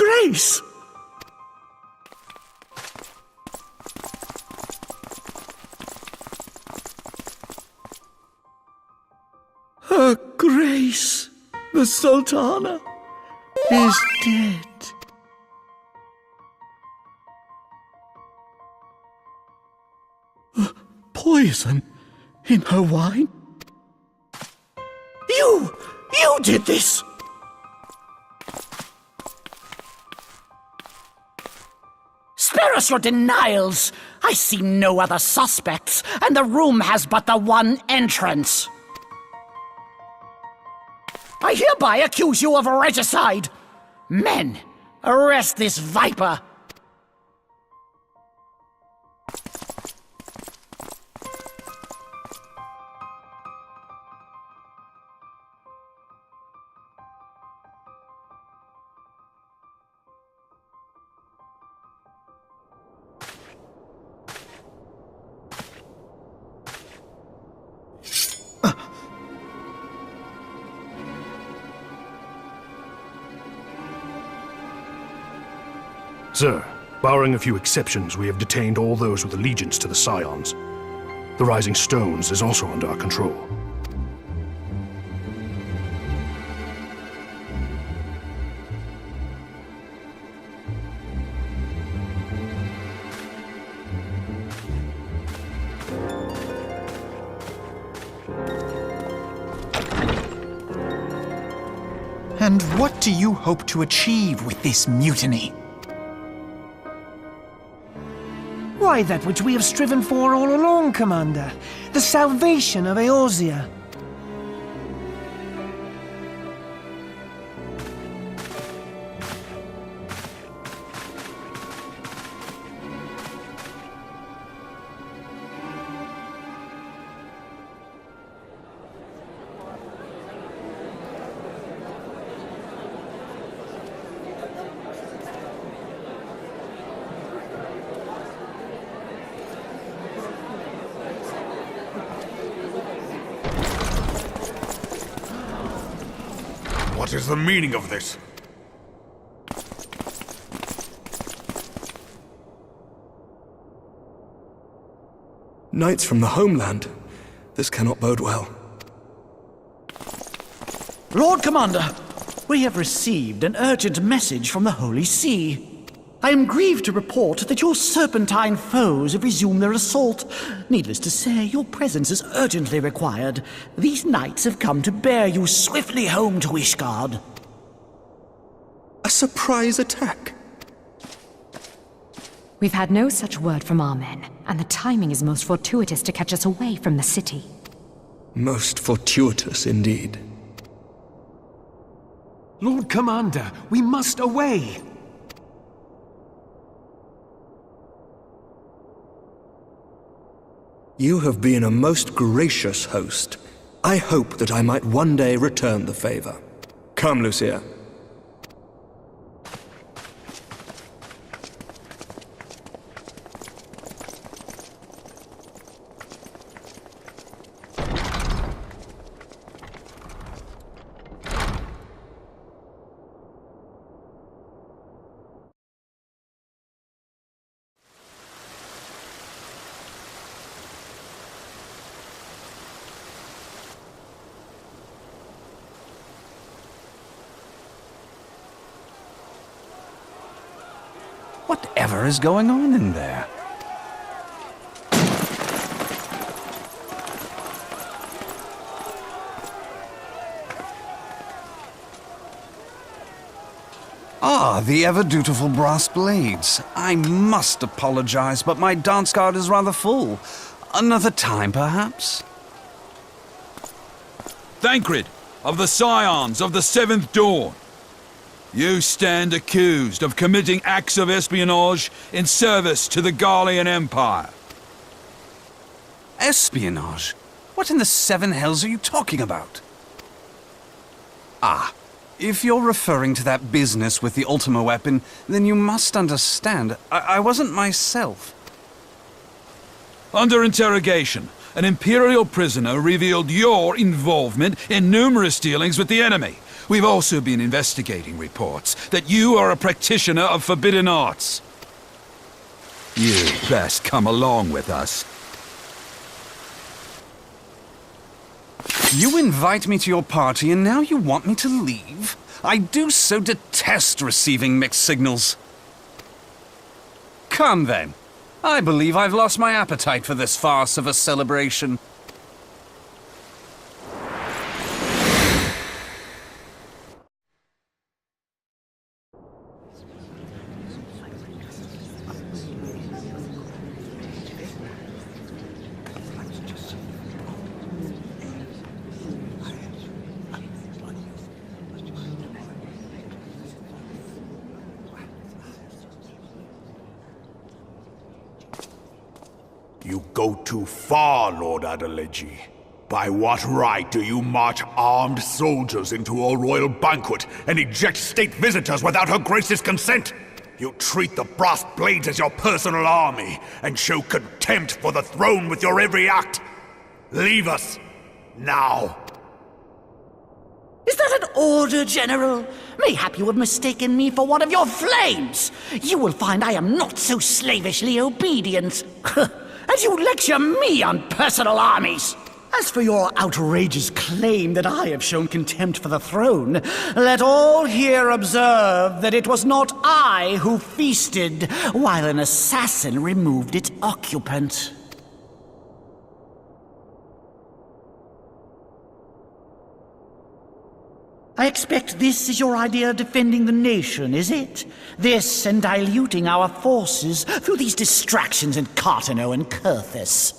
Grace! Her Grace, the Sultana, is dead. Poison in her wine? You did this! Spare us your denials! I see no other suspects, and the room has but the one entrance. I hereby accuse you of regicide! Men, arrest this viper! Sir, barring a few exceptions, we have detained all those with allegiance to the Scions. The Rising Stones is also under our control. And what do you hope to achieve with this mutiny? Why, that which we have striven for all along, Commander. The salvation of Eorzea. What is the meaning of this? Knights from the homeland. This cannot bode well. Lord Commander, we have received an urgent message from the Holy See. I am grieved to report that your serpentine foes have resumed their assault. Needless to say, your presence is urgently required. These knights have come to bear you swiftly home to Ishgard. A surprise attack? We've had no such word from our men, and the timing is most fortuitous to catch us away from the city. Most fortuitous indeed. Lord Commander, we must away! You have been a most gracious host. I hope that I might one day return the favor. Come, Lucia. Whatever is going on in there? Ah, the ever-dutiful brass blades. I must apologize, but my dance card is rather full. Another time, perhaps? Thancred, of the Scions of the Seventh Dawn. You stand accused of committing acts of espionage in service to the Garlean Empire. Espionage? What in the seven hells are you talking about? Ah, if you're referring to that business with the Ultima weapon, then you must understand, I wasn't myself. Under interrogation, an Imperial prisoner revealed your involvement in numerous dealings with the enemy. We've also been investigating reports that you are a practitioner of forbidden arts. You'd best come along with us. You invite me to your party and now you want me to leave? I do so detest receiving mixed signals. Come then. I believe I've lost my appetite for this farce of a celebration. You go too far, Lord Adeleji. By what right do you march armed soldiers into a royal banquet and eject state visitors without her grace's consent? You treat the brass blades as your personal army and show contempt for the throne with your every act. Leave us, now. Is that an order, General? Mayhap you have mistaken me for one of your flames. You will find I am not so slavishly obedient. As you lecture me on personal armies. As for your outrageous claim that I have shown contempt for the throne, let all here observe that it was not I who feasted while an assassin removed its occupant. I expect this is your idea of defending the nation, is it? This and diluting our forces through these distractions in Cartano and Kurthis.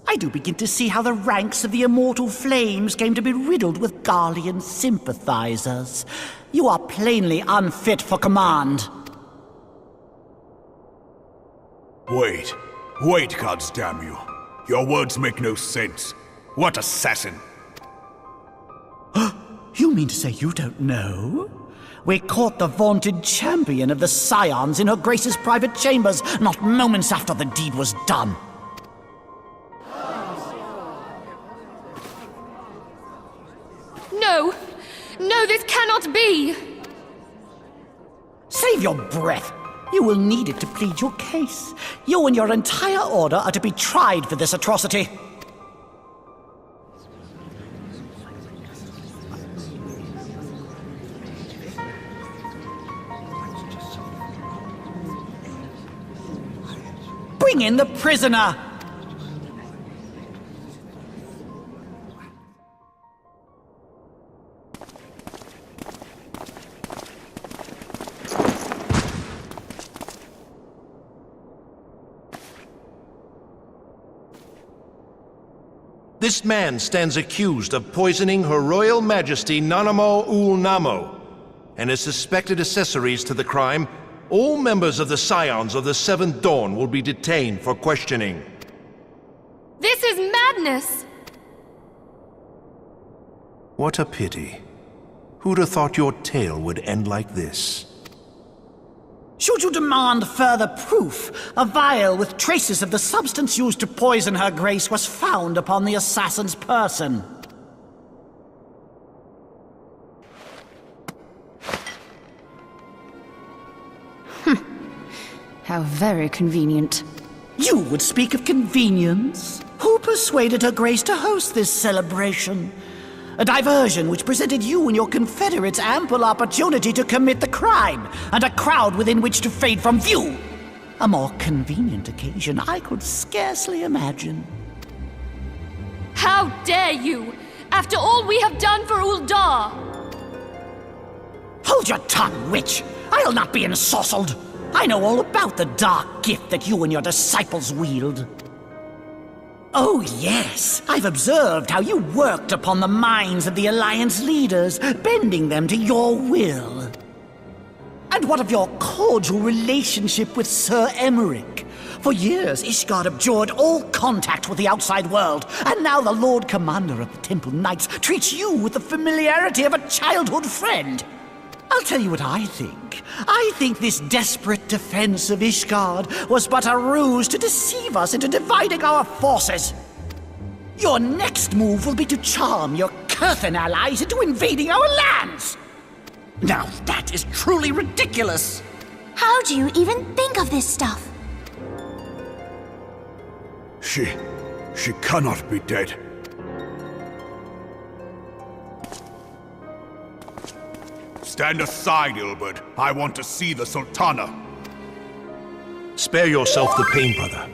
I do begin to see how the ranks of the Immortal Flames came to be riddled with Garlean sympathizers. You are plainly unfit for command. Wait, goddamn you. Your words make no sense. What assassin? You mean to say you don't know? We caught the vaunted champion of the Scions in her Grace's private chambers, not moments after the deed was done. No! No, this cannot be! Save your breath. You will need it to plead your case. You and your entire order are to be tried for this atrocity. Bring in the prisoner! This man stands accused of poisoning Her Royal Majesty Nanamo Ul Namo, and as suspected accessories to the crime, all members of the Scions of the Seventh Dawn will be detained for questioning. This is madness! What a pity. Who'd have thought your tale would end like this? Should you demand further proof, a vial with traces of the substance used to poison her grace was found upon the assassin's person. How very convenient. You would speak of convenience? Who persuaded her grace to host this celebration? A diversion which presented you and your confederates ample opportunity to commit the crime, and a crowd within which to fade from view. A more convenient occasion I could scarcely imagine. How dare you! After all we have done for Uldar! Hold your tongue, witch! I'll not be ensorcelled! I know all about the dark gift that you and your disciples wield. Oh, yes. I've observed how you worked upon the minds of the Alliance leaders, bending them to your will. And what of your cordial relationship with Sir Emmerich? For years, Ishgard abjured all contact with the outside world, and now the Lord Commander of the Temple Knights treats you with the familiarity of a childhood friend. I'll tell you what I think. I think this desperate defense of Ishgard was but a ruse to deceive us into dividing our forces. Your next move will be to charm your Kurthan allies into invading our lands. Now that is truly ridiculous! How do you even think of this stuff? She cannot be dead. Stand aside, Ilbert. I want to see the Sultana. Spare yourself the pain, brother.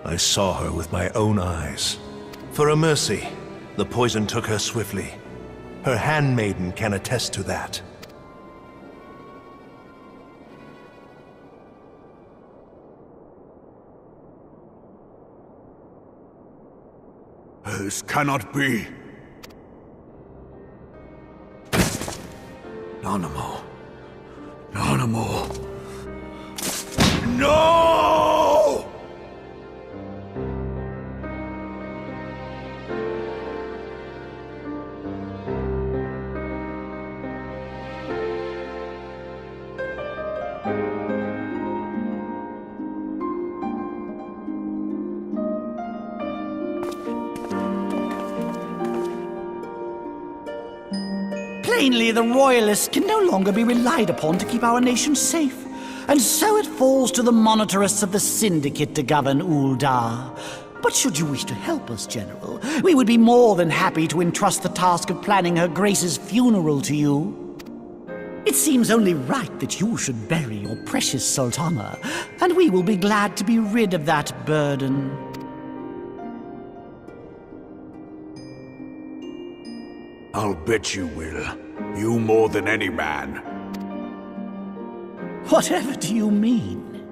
I saw her with my own eyes. For a mercy, the poison took her swiftly. Her handmaiden can attest to that. This cannot be. Nanamo. Nanamo. No! Plainly, the Royalists can no longer be relied upon to keep our nation safe. And so it falls to the monitorists of the Syndicate to govern Uldar. But should you wish to help us, General, we would be more than happy to entrust the task of planning Her Grace's funeral to you. It seems only right that you should bury your precious Sultana, and we will be glad to be rid of that burden. I'll bet you will. You more than any man. Whatever do you mean?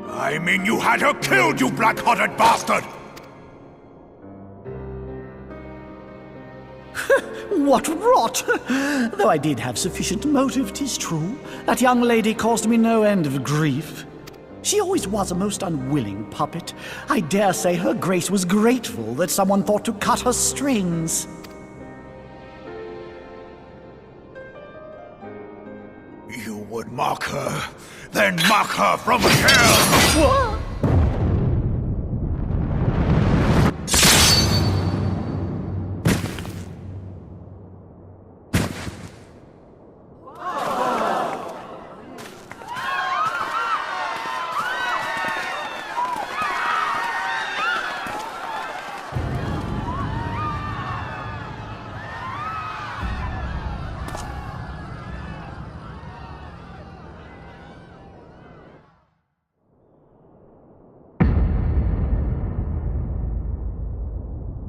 I mean you had her killed, you black-hearted bastard! What rot! Though I did have sufficient motive, 'tis true. That young lady caused me no end of grief. She always was a most unwilling puppet. I dare say Her Grace was grateful that someone thought to cut her strings. You would mock her, then mock her from hell! What?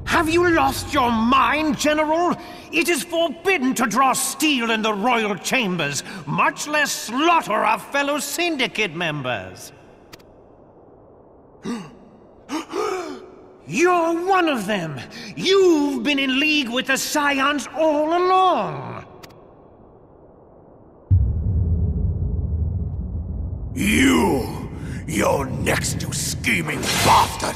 Have you lost your mind, General? It is forbidden to draw steel in the royal chambers, much less slaughter our fellow Syndicate members. You're one of them! You've been in league with the Scions all along! You're next, you scheming bastard!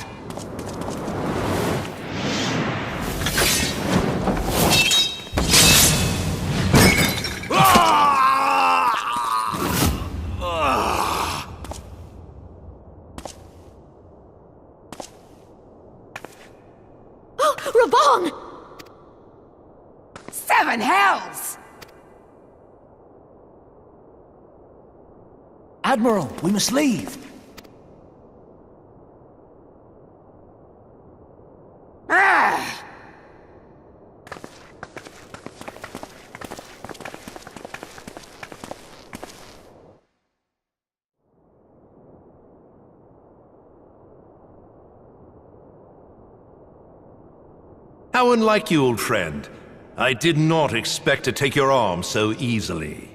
Reborn! Seven hells! Admiral, we must leave. Ah! How unlike you, old friend. I did not expect to take your arm so easily.